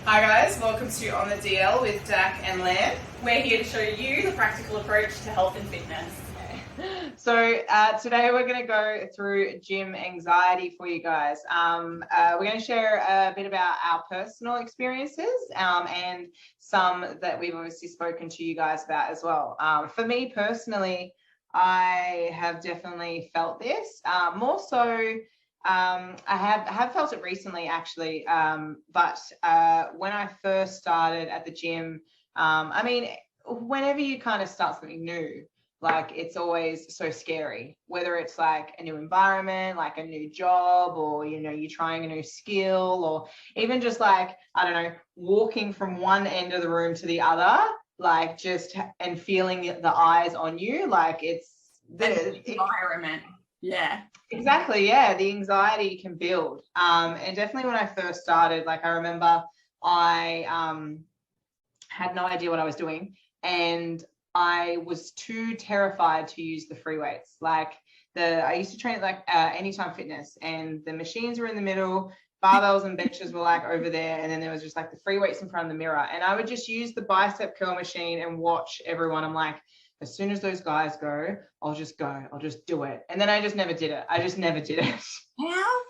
Hi guys, welcome to On the DL with Dak and Lan. We're here to show you the practical approach to health and fitness. So today we're going to go through gym anxiety for you guys. We're going to share a bit about our personal experiences and some that we've obviously spoken to you guys about as well. For me personally, I have definitely felt this more so. I have felt it recently actually, but when I first started at the gym, whenever you kind of start something new, like it's always so scary, whether it's like a new environment, like a new job, or you're trying a new skill, or even just like, I don't know, walking from one end of the room to the other, like just and feeling the eyes on you, like it's the environment. Yeah, exactly. Yeah, the anxiety can build. And definitely when I first started, like I remember I had no idea what I was doing, and I was too terrified to use the free weights. Like I used to train at like Anytime Fitness, and the machines were in the middle, barbells and benches were like over there, and then there was just like the free weights in front of the mirror. And I would just use the bicep curl machine and watch everyone. I'm like, as soon as those guys go, I'll just do it. And then I just never did it. How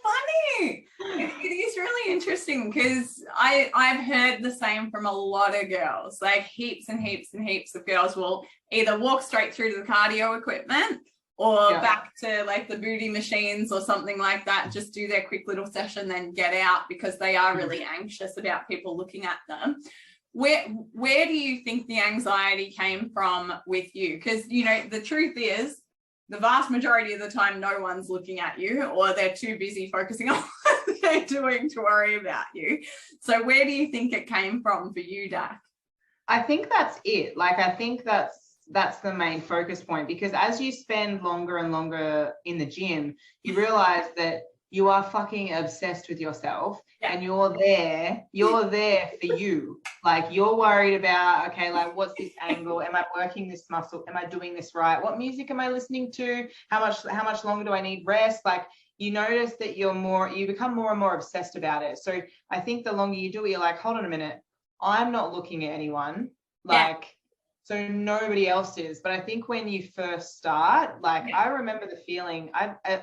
funny. It is really interesting because I've heard the same from a lot of girls. Like heaps and heaps and heaps of girls will either walk straight through to the cardio equipment or back to like the booty machines or something like that, just do their quick little session, then get out because they are really anxious about people looking at them. Where do you think the anxiety came from with you? Because, the truth is, the vast majority of the time, no one's looking at you, or they're too busy focusing on what they're doing to worry about you. So where do you think it came from for you, Dak? I think that's it. Like, I think that's the main focus point, because as you spend longer and longer in the gym, you realize that you are fucking obsessed with yourself, and you're there for you. Like, you're worried about, okay, like, what's this angle? Am I working this muscle? Am I doing this right? What music am I listening to? How much longer do I need rest? Like, you notice that you become more and more obsessed about it. So I think the longer you do it, you're like, hold on a minute, I'm not looking at anyone. Like, so nobody else is. But I think when you first start, like, I remember the feeling,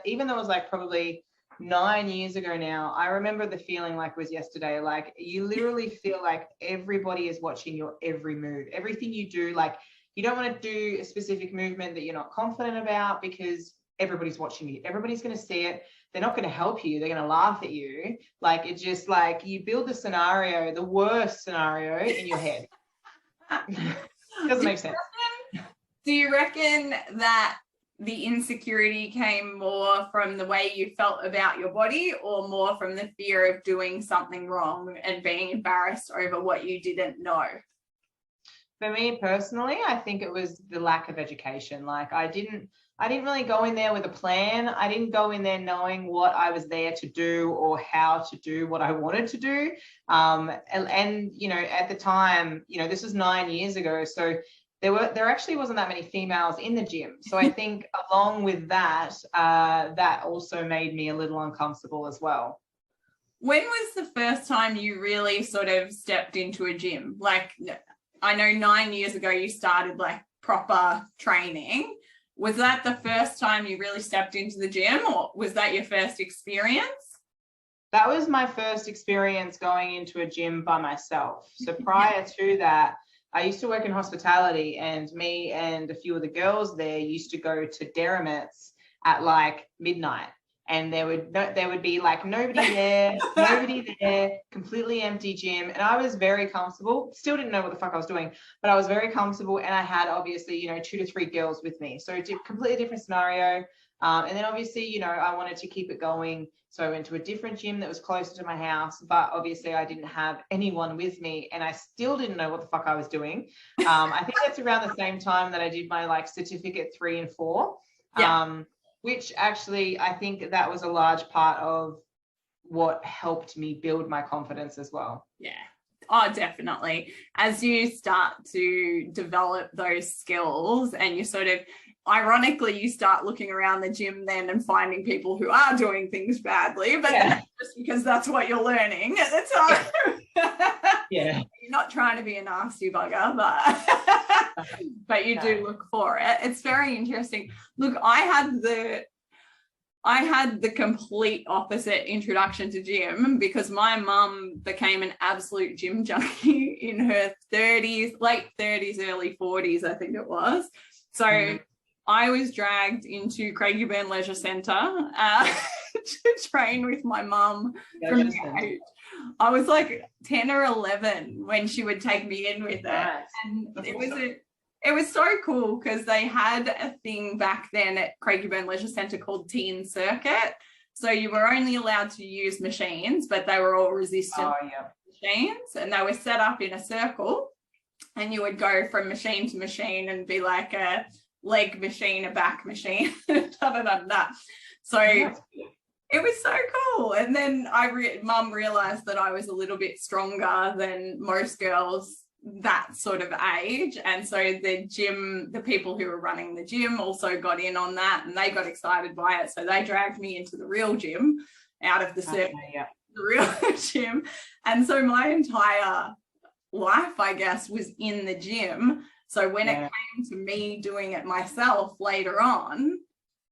even though it was like probably 9 years ago now, I remember the feeling like it was yesterday. Like, you literally feel like everybody is watching your every move, everything you do. Like, you don't want to do a specific movement that you're not confident about because everybody's watching you. Everybody's going to see it. They're not going to help you. They're going to laugh at you. Like, it's just like you build the scenario, the worst scenario in your head. Doesn't make sense. Do you reckon that the insecurity came more from the way you felt about your body, or more from the fear of doing something wrong and being embarrassed over what you didn't know? For me personally, I think it was the lack of education. Like, I didn't really go in there with a plan. I didn't go in there knowing what I was there to do or how to do what I wanted to do. And at the time, this was 9 years ago. So there actually wasn't that many females in the gym. So I think along with that, that also made me a little uncomfortable as well. When was the first time you really sort of stepped into a gym? Like, I know 9 years ago you started like proper training. Was that the first time you really stepped into the gym, or was that your first experience? That was my first experience going into a gym by myself. So prior to that, I used to work in hospitality, and me and a few of the girls there used to go to Derrimits at like midnight, and there would be like nobody there, completely empty gym. And I was very comfortable, still didn't know what the fuck I was doing, but I was very comfortable, and I had obviously, 2 to 3 girls with me. So it's a completely different scenario. And then obviously, I wanted to keep it going. So I went to a different gym that was closer to my house, but obviously I didn't have anyone with me, and I still didn't know what the fuck I was doing. I think that's around the same time that I did my like certificate 3 and 4, which actually I think that was a large part of what helped me build my confidence as well. Yeah. Oh, definitely. As you start to develop those skills, and you sort of, ironically, you start looking around the gym then and finding people who are doing things badly, but just because that's what you're learning at the time. Yeah. You're not trying to be a nasty bugger, but you do look for it. It's very interesting. Look, I had the complete opposite introduction to gym because my mum became an absolute gym junkie in her 30s, late 30s, early 40s, I think it was. So I was dragged into Craigieburn Leisure Centre to train with my mum from the age. I was like 10 or 11 when she would take me in with her. And it was so cool because they had a thing back then at Craigieburn Leisure Centre called Teen Circuit. So you were only allowed to use machines, but they were all resistant machines, and they were set up in a circle, and you would go from machine to machine and be like a leg machine, a back machine, So it was so cool. And then Mum realised that I was a little bit stronger than most girls that sort of age, and so the people who were running the gym also got in on that, and they got excited by it, so they dragged me into the real gym out of the circuit, the real gym. And so my entire life, I guess, was in the gym. So when it came to me doing it myself later on,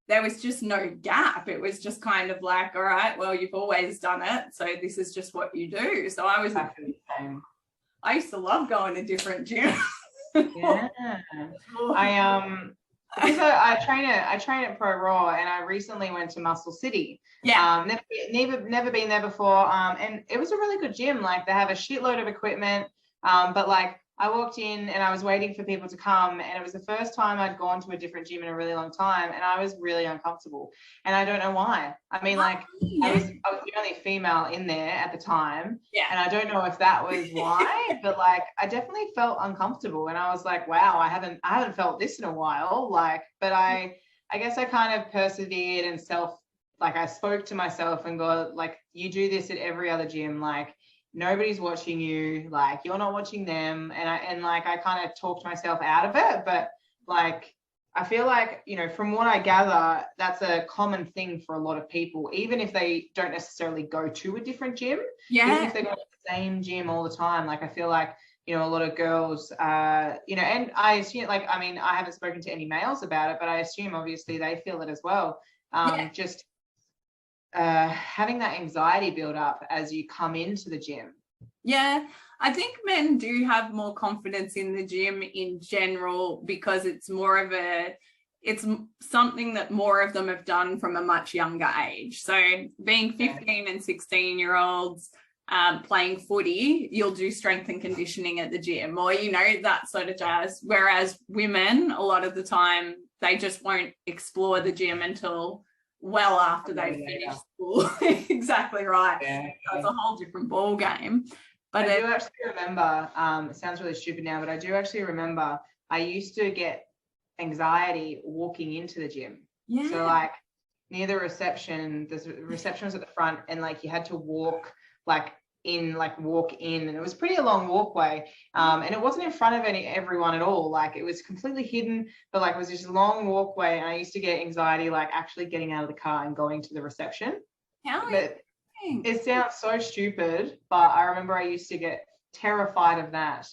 there was just no gap. It was just kind of like, all right, well, you've always done it, so this is just what you do. So I was exactly the same. I used to love going to different gyms. Yeah. I train at Pro Raw, and I recently went to Muscle City. Yeah. Never been there before. And it was a really good gym. Like, they have a shitload of equipment. But like, I walked in and I was waiting for people to come, and it was the first time I'd gone to a different gym in a really long time, and I was really uncomfortable, and I don't know why. I mean, like, I was the only female in there at the time, and I don't know if that was why, but like, I definitely felt uncomfortable, and I was like, wow, I haven't felt this in a while. Like, but I guess I kind of persevered and I spoke to myself and go, like, you do this at every other gym, like, nobody's watching you, like, you're not watching them. And I kind of talked myself out of it. But like, I feel like, you know, from what I gather, that's a common thing for a lot of people, even if they don't necessarily go to a different gym. Even if they go to the same gym all the time. Like, I feel like, you know, a lot of girls, you know, and I assume, like, I mean, I haven't spoken to any males about it, but I assume obviously they feel it as well. Just having that anxiety build up as you come into the gym. Yeah, I think men do have more confidence in the gym in general because it's something that more of them have done from a much younger age. So being 15 and 16-year-olds playing footy, you'll do strength and conditioning at the gym, or, you know, that sort of jazz. Whereas women, a lot of the time, they just won't explore the gym until well after they finish school. Exactly right. It's a whole different ball game. But I do actually remember, it sounds really stupid now, but I do actually remember I used to get anxiety walking into the gym. So like, near the reception, the reception was at the front, and like, you had to walk walk in, and it was pretty a long walkway, and it wasn't in front of everyone at all. Like, it was completely hidden, but like, it was this long walkway, and I used to get anxiety like actually getting out of the car and going to the reception. It sounds so stupid, but I remember I used to get terrified of that.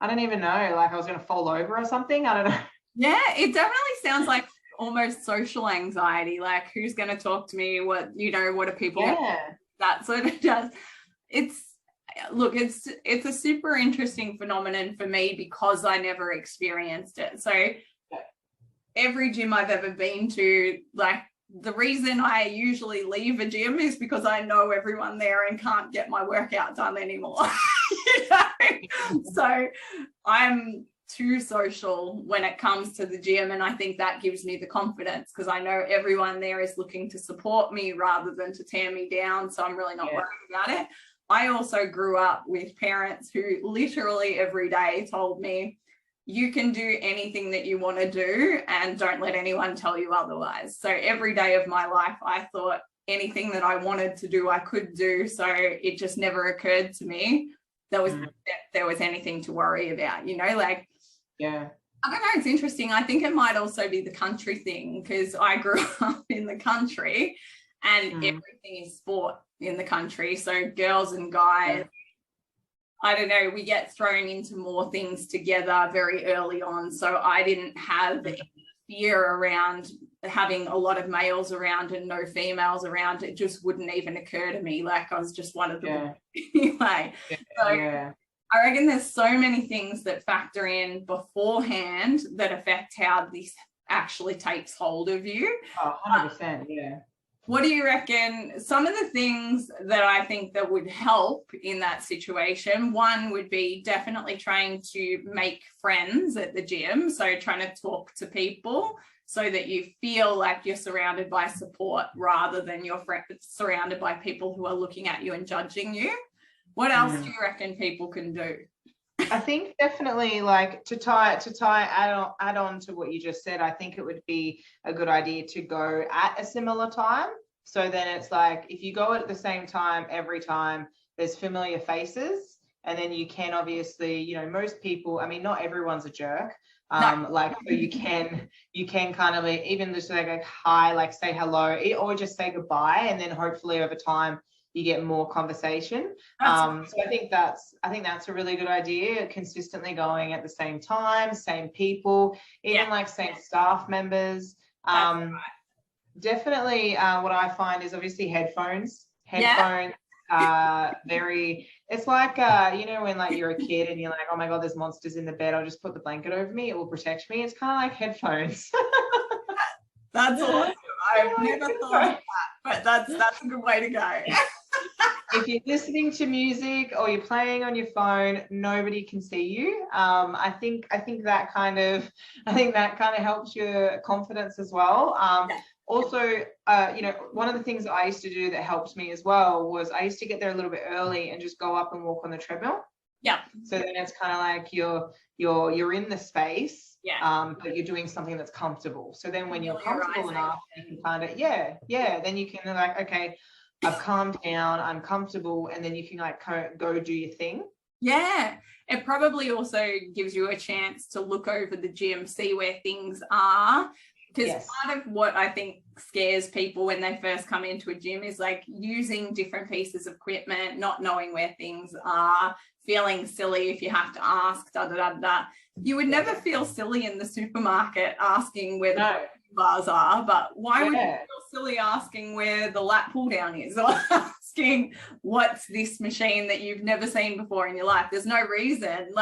I don't even know, like, I was going to fall over or something. I don't know. Yeah, it definitely sounds like almost social anxiety, like, who's going to talk to me, what are people, that sort of does. It's a super interesting phenomenon for me because I never experienced it. So every gym I've ever been to, like, the reason I usually leave a gym is because I know everyone there and can't get my workout done anymore. You know? So I'm too social when it comes to the gym, and I think that gives me the confidence because I know everyone there is looking to support me rather than to tear me down, so I'm really not worried about it. I also grew up with parents who literally every day told me, you can do anything that you want to do and don't let anyone tell you otherwise. So every day of my life, I thought anything that I wanted to do, I could do. So it just never occurred to me there was anything to worry about, you know, like, I don't know, it's interesting. I think it might also be the country thing because I grew up in the country and everything is sport in the country. So girls and guys I don't know, we get thrown into more things together very early on. So I didn't have any fear around having a lot of males around and no females around. It just wouldn't even occur to me. Like I was just one of them anyway. So I reckon there's so many things that factor in beforehand that affect how this actually takes hold of you. 100%, yeah. What do you reckon some of the things that I think that would help in that situation? One would be definitely trying to make friends at the gym. So trying to talk to people so that you feel like you're surrounded by support rather than you're surrounded by people who are looking at you and judging you. What else do you reckon people can do? I think definitely, like, add on to what you just said, I think it would be a good idea to go at a similar time. So then it's like, if you go at the same time every time, there's familiar faces, and then you can obviously, you know, most people, I mean, not everyone's a jerk. Like, so you can kind of even just like hi, like say hello, or just say goodbye, and then hopefully over time you get more conversation. So I think that's a really good idea. Consistently going at the same time, same people, even like same staff members. Definitely, what I find is obviously headphones. It's like you know, when like you're a kid and you're like, oh my god, there's monsters in the bed, I'll just put the blanket over me, it will protect me. It's kind of like headphones. That's awesome. I've never thought of that, but that's a good way to go. If you're listening to music or you're playing on your phone, nobody can see you. I think that kind of helps your confidence as well. Also, you know, one of the things that I used to do that helped me as well was I used to get there a little bit early and just go up and walk on the treadmill. Yeah. So then it's kind of like you're in the space, but you're doing something that's comfortable. So then when you're comfortable enough, you can kind of then you can like, okay, I've calmed down, I'm comfortable, and then you can like go do your thing. Yeah, it probably also gives you a chance to look over the gym, see where things are. Because part of what I think scares people when they first come into a gym is like using different pieces of equipment, not knowing where things are, feeling silly if you have to ask, You would never feel silly in the supermarket asking where the bars are, but why would you feel silly asking where the lat pull down is, or asking what's this machine that you've never seen before in your life? There's no reason.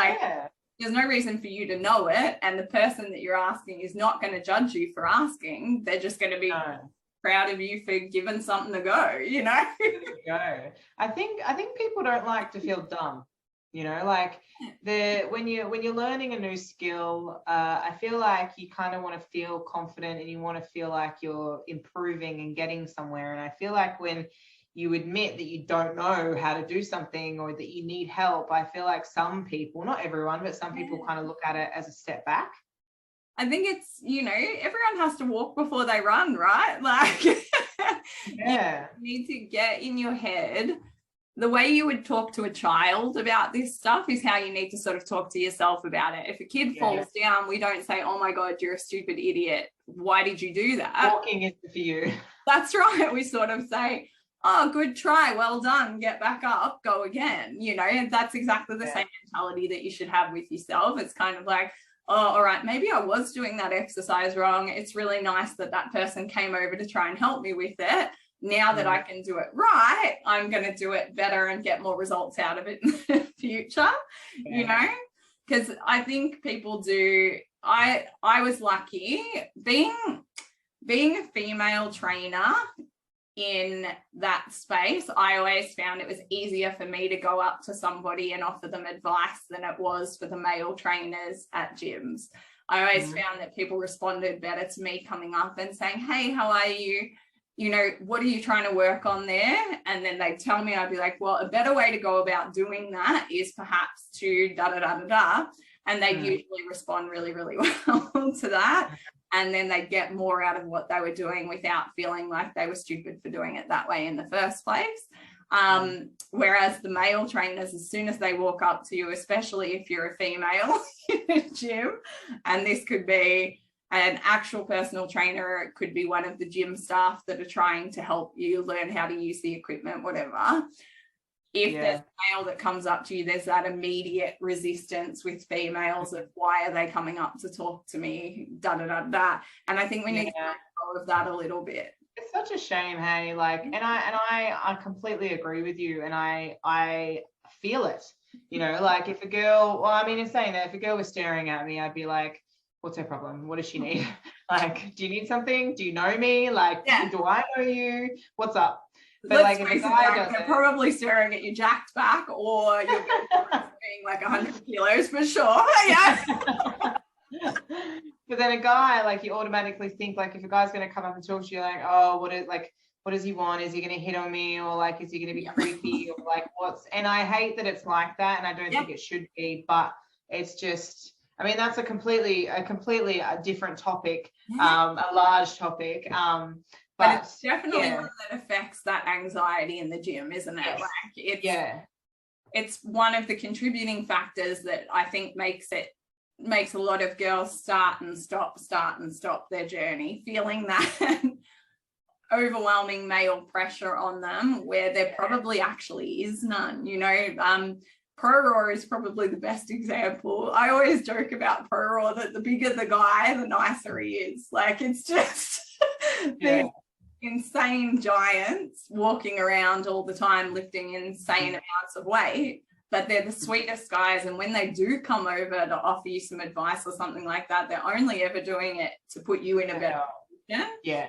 There's no reason for you to know it, and the person that you're asking is not going to judge you for asking. They're just going to be proud of you for giving something to go, you know. I think people don't like to feel dumb, you know, like when you're learning a new skill, I feel like you kind of want to feel confident and you want to feel like you're improving and getting somewhere. And I feel like when you admit that you don't know how to do something or that you need help, I feel like some people, not everyone, but some people kind of look at it as a step back. I think it's, you know, everyone has to walk before they run, right? Like, you need to get in your head. The way you would talk to a child about this stuff is how you need to sort of talk to yourself about it. If a kid falls down, we don't say, oh my God, you're a stupid idiot. Why did you do that? Walking isn't for you. That's right. We sort of say, oh, good try, well done, get back up, go again, you know. And that's exactly the same mentality that you should have with yourself. It's kind of like, oh, all right, maybe I was doing that exercise wrong. It's really nice that that person came over to try and help me with it. Now that I can do it right, I'm going to do it better and get more results out of it in the future, you know. Because I think people do. I was lucky being a female trainer in that space. I always found it was easier for me to go up to somebody and offer them advice than it was for the male trainers at gyms. I always found that people responded better to me coming up and saying, hey, how are you? You know, what are you trying to work on there? And then they'd tell me, I'd be like, well, a better way to go about doing that is perhaps to and they'd usually respond really, really well to that. And then they'd get more out of what they were doing without feeling like they were stupid for doing it that way in the first place. Whereas the male trainers, as soon as they walk up to you, especially if you're a female in a gym, and this could be an actual personal trainer, it could be one of the gym staff that are trying to help you learn how to use the equipment, whatever. if there's a male that comes up to you, there's that immediate resistance with females of why are they coming up to talk to me, da da da da. And I think we need to let go of that a little bit. It's such a shame, hey, like, and I completely agree with you, and I feel it, you know, like if a girl, well, I mean, in saying that, if a girl was staring at me, I'd be like, what's her problem? What does she need? Like, do you need something? Do you know me? Like, do I know you? What's up? But let's like, if a guy does they're probably staring at your jacked back, or you're being like 100 kilos for sure. Yeah. But then a guy, like, you automatically think, like, if a guy's going to come up and talk to you, like, oh, what does he want? Is he going to hit on me, or like, is he going to be creepy, or like, and I hate that it's like that, and I don't think it should be, but it's just, I mean, that's a completely different topic, a large topic. But it's definitely one that affects that anxiety in the gym, isn't it? Like it's one of the contributing factors that I think makes a lot of girls start and stop their journey, feeling that overwhelming male pressure on them where there probably actually is none, you know. Pro Raw is probably the best example. I always joke about Pro Raw that the bigger the guy, the nicer he is. Like, it's just these insane giants walking around all the time lifting insane amounts of weight, but they're the sweetest guys. And when they do come over to offer you some advice or something like that, they're only ever doing it to put you in a better position. Yeah.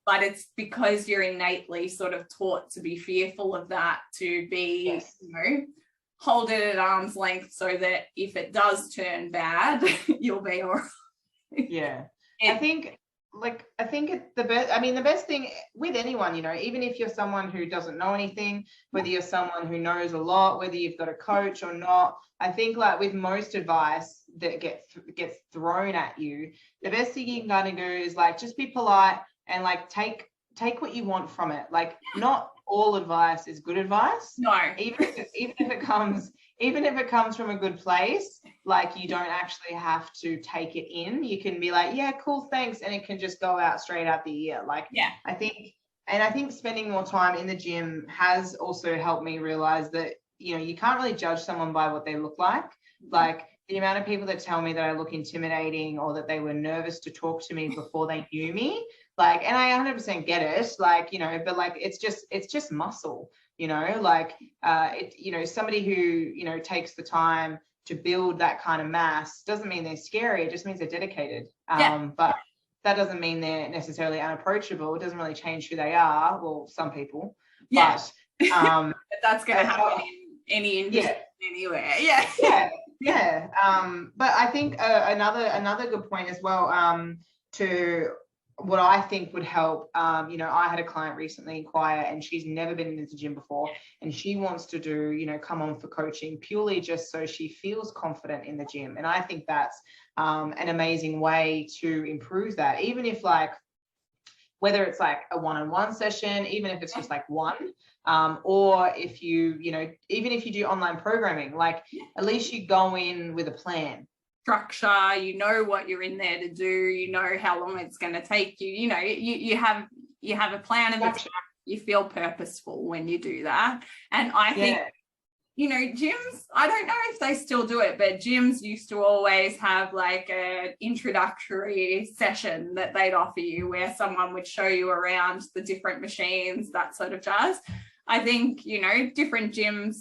But it's because you're innately sort of taught to be fearful of that, to be, you know, hold it at arm's length so that if it does turn bad, you'll be all right. Yeah. I think the best thing with anyone, you know, even if you're someone who doesn't know anything, whether you're someone who knows a lot, whether you've got a coach or not, I think like with most advice that gets thrown at you, the best thing you can kind of do is like just be polite and like take what you want from it. Like, not all advice is good advice. No. Even if it comes from a good place, like, you don't actually have to take it in. You can be like, yeah, cool, thanks, and it can just go out straight out the ear. Like, I think spending more time in the gym has also helped me realize that, you know, you can't really judge someone by what they look like. Like, the amount of people that tell me that I look intimidating or that they were nervous to talk to me before they knew me, like, and I 100% get it, like, you know, but like, it's just muscle, you know, like, you know, somebody who, you know, takes the time to build that kind of mass doesn't mean they're scary. It just means they're dedicated. But that doesn't mean they're necessarily unapproachable. It doesn't really change who they are. Well, some people, but but that's going to happen in any industry anywhere. But I think another good point as well, to what I think would help, you know, I had a client recently inquire, and she's never been into the gym before, and she wants to do, you know, come on for coaching purely just so she feels confident in the gym. And I think that's an amazing way to improve that, even if, like, whether it's like a one-on-one session, even if it's just like one, or if you know, even if you do online programming, like, at least you go in with a plan. Structure, you know what you're in there to do, you know how long it's going to take you, you know, you have a plan of action. You feel purposeful when you do that. And I think, you know, gyms, I don't know if they still do it, but gyms used to always have like an introductory session that they'd offer you where someone would show you around the different machines, that sort of jazz. I think, you know, different gyms,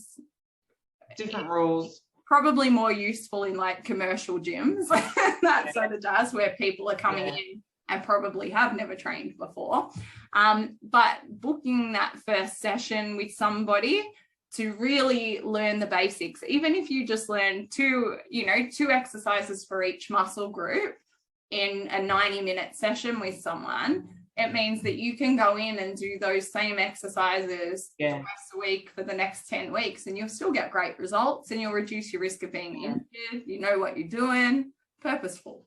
different rules, probably more useful in like commercial gyms, that sort of jazz, where people are coming in and probably have never trained before. But booking that first session with somebody to really learn the basics, even if you just learn two exercises for each muscle group in a 90-minute session with someone, it means that you can go in and do those same exercises twice a week for the next 10 weeks, and you'll still get great results, and you'll reduce your risk of being injured. You know what you're doing, purposeful.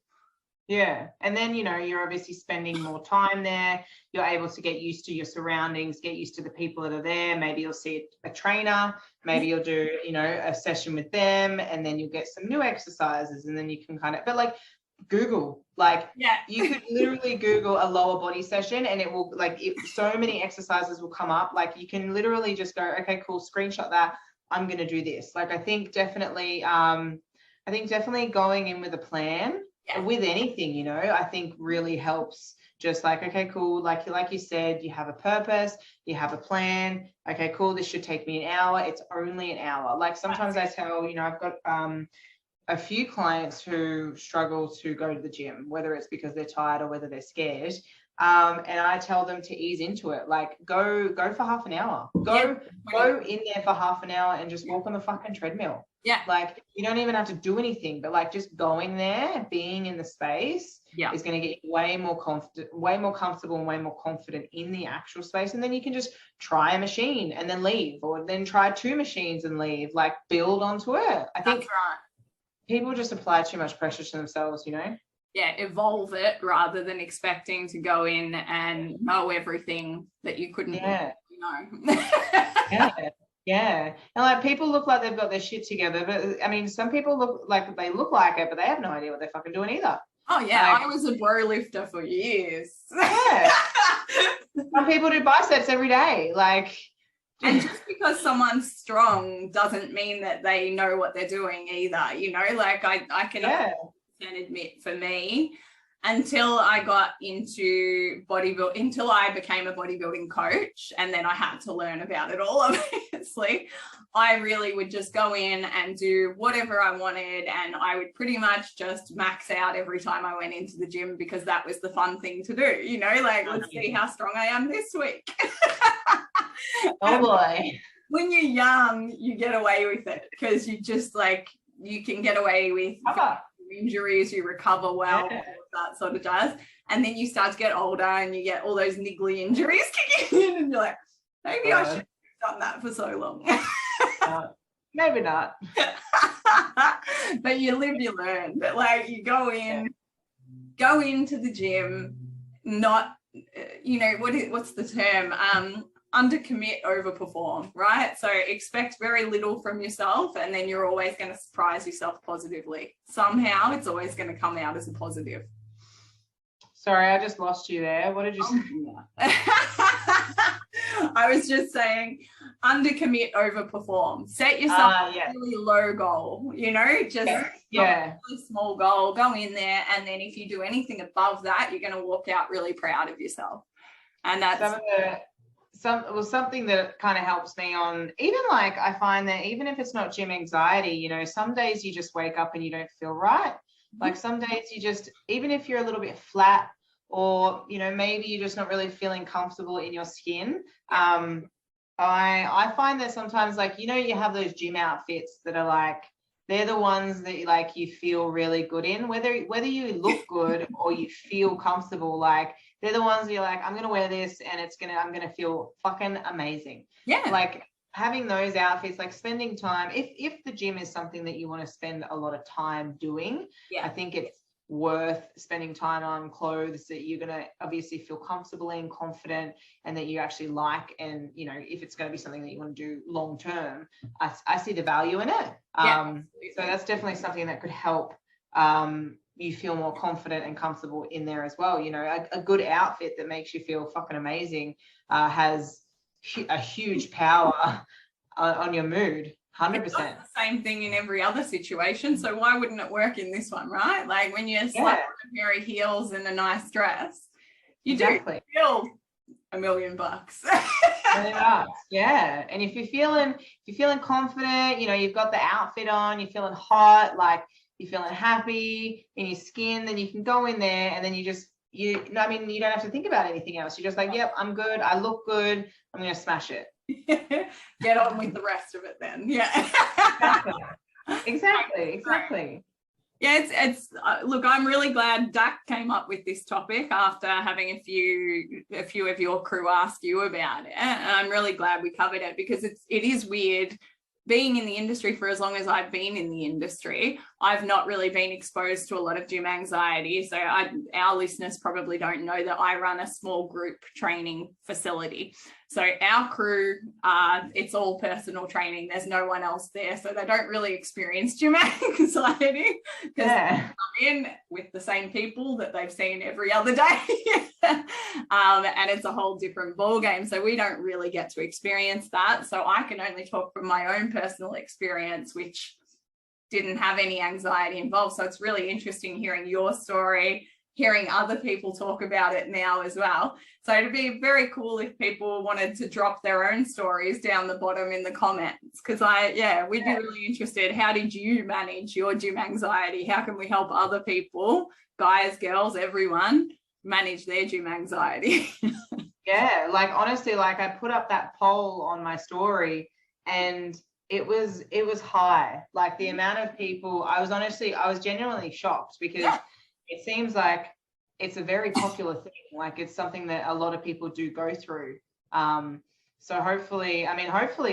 Yeah. And then, you know, you're obviously spending more time there. You're able to get used to your surroundings, get used to the people that are there. Maybe you'll see a trainer, maybe you'll do, you know, a session with them, and then you'll get some new exercises, and then you can kind of, but like, Google. Like, Yeah. you could literally Google a lower body session and it will, like, so many exercises will come up. Like, you can literally just go, okay, cool, screenshot that. I'm going to do this. Like, I think definitely going in with a plan with anything, you know, I think really helps. Just like, okay, cool. Like you said, you have a purpose, you have a plan. Okay, cool. This should take me an hour. It's only an hour. Like, sometimes I tell, you know, I've got, a few clients who struggle to go to the gym, whether it's because they're tired or whether they're scared. And I tell them to ease into it. Like, go for half an hour. Go in there for half an hour and just walk on the fucking treadmill. Yeah. Like, you don't even have to do anything, but like, just going there, being in the space is going to get you way more comfortable and way more confident in the actual space. And then you can just try a machine and then leave, or then try 2 machines and leave, like, build onto it. I think people just apply too much pressure to themselves, you know? Yeah, evolve it rather than expecting to go in and know everything that you couldn't know. Yeah. And like, people look like they've got their shit together, but I mean, some people look like they look like it, but they have no idea what they're fucking doing either. Oh yeah, like, I was a bro lifter for years. Yeah. Some people do biceps every day. Like, and just because someone's strong doesn't mean that they know what they're doing either, you know. Like, I can admit, for me, until I got into until I became a bodybuilding coach, and then I had to learn about it all, obviously, I really would just go in and do whatever I wanted, and I would pretty much just max out every time I went into the gym, because that was the fun thing to do, you know, like, let's see how strong I am this week. Oh boy. When you're young, you get away with it because you just, like, you can get away with injuries, you recover well, all of that sort of jazz. And then you start to get older and you get all those niggly injuries kicking in, and you're like, maybe I should have done that for so long. Maybe not. But you live, you learn. But like, you go into the gym, not, you know, what's the term? Undercommit, overperform, right? So expect very little from yourself, and then you're always going to surprise yourself positively. Somehow it's always going to come out as a positive. Sorry, I just lost you there. What did you say? I was just saying, undercommit, overperform. Set yourself a really low goal, you know, just a really small goal, go in there, and then if you do anything above that, you're going to walk out really proud of yourself. And that's something that kind of helps me on, even like, I find that even if it's not gym anxiety, you know, some days you just wake up and you don't feel right. Like, some days you just, even if you're a little bit flat, or, you know, maybe you're just not really feeling comfortable in your skin. I find that sometimes, like, you know, you have those gym outfits that are like, they're the ones that like you feel really good in, whether you look good or you feel comfortable. Like, they're the ones that you're like, I'm going to wear this and I'm going to feel fucking amazing. Yeah. Like, having those outfits, like spending time, if the gym is something that you want to spend a lot of time doing, I think it's worth spending time on clothes that you're going to obviously feel comfortable in, confident, and that you actually like. And, you know, if it's going to be something that you want to do long term, I see the value in it. So that's definitely something that could help you feel more confident and comfortable in there as well. You know, a good outfit that makes you feel fucking amazing has a huge power on your mood. 100%. It's the same thing in every other situation, so why wouldn't it work in this one, right? Like, when you slap on a pair of heels and a nice dress, you do feel $1 million. Yeah. And if you're feeling confident, you know, you've got the outfit on, you're feeling hot, like you're feeling happy in your skin, then you can go in there and then you don't have to think about anything else. You're just like, yep, I'm good, I look good, I'm gonna smash it. Get on with the rest of it then. Exactly. Yeah, it's look, I'm really glad Dak came up with this topic after having a few of your crew ask you about it, and I'm really glad we covered it, because it is weird being in the industry for as long as I've been in the industry. I've not really been exposed to a lot of gym anxiety. So our listeners probably don't know that I run a small group training facility. So our crew, it's all personal training. There's no one else there. So they don't really experience gym anxiety because they come in with the same people that they've seen every other day. And it's a whole different ball game. So we don't really get to experience that. So I can only talk from my own personal experience, which didn't have any anxiety involved. So it's really interesting hearing your story, hearing other people talk about it now as well. So it'd be very cool if people wanted to drop their own stories down the bottom in the comments, because we'd be really interested. How did you manage your gym anxiety? How can we help other people, guys, girls, everyone, manage their gym anxiety? Yeah, like honestly, like I put up that poll on my story and it was high. Like the amount of people, I was genuinely shocked because it seems like it's a very popular thing. Like it's something that a lot of people do go through. So hopefully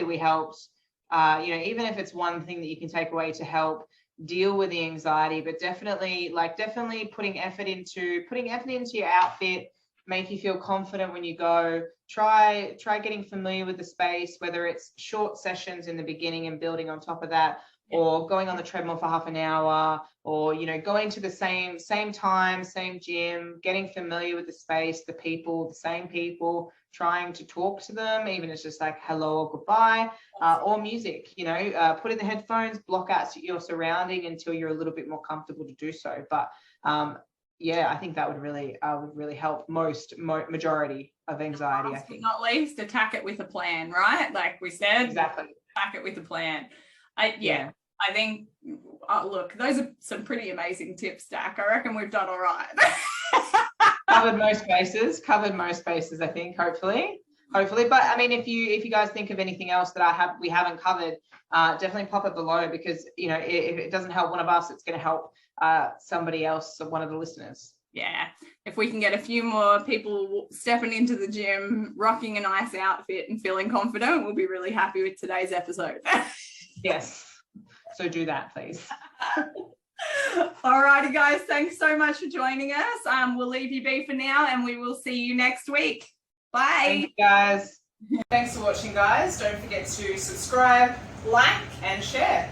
we helped, even if it's one thing that you can take away to help deal with the anxiety, but definitely putting effort into your outfit, make you feel confident when you go. Try getting familiar with the space, whether it's short sessions in the beginning and building on top of that, or going on the treadmill for half an hour, or going to the same time, same gym, getting familiar with the space, the people, the same people, trying to talk to them, even if it's just like hello or goodbye, or music, put in the headphones, block out your surrounding until you're a little bit more comfortable to do so. But I think that would really help majority of anxiety. I think. Not least, attack it with a plan, right? Like we said, exactly. Attack it with a plan. I think, look, those are some pretty amazing tips, Dak. I reckon we've done all right. covered most bases, I think, hopefully. But I mean, if you guys think of anything else that we haven't covered, definitely pop it below, because if it doesn't help one of us, it's going to help somebody else, one of the listeners. Yeah, if we can get a few more people stepping into the gym, rocking a nice outfit and feeling confident, we'll be really happy with today's episode. Yes, so do that, please. Alrighty, guys, thanks so much for joining us. We'll leave you be for now, and we will see you next week. Bye. Thank you, guys. Thanks for watching, guys. Don't forget to subscribe, like, and share.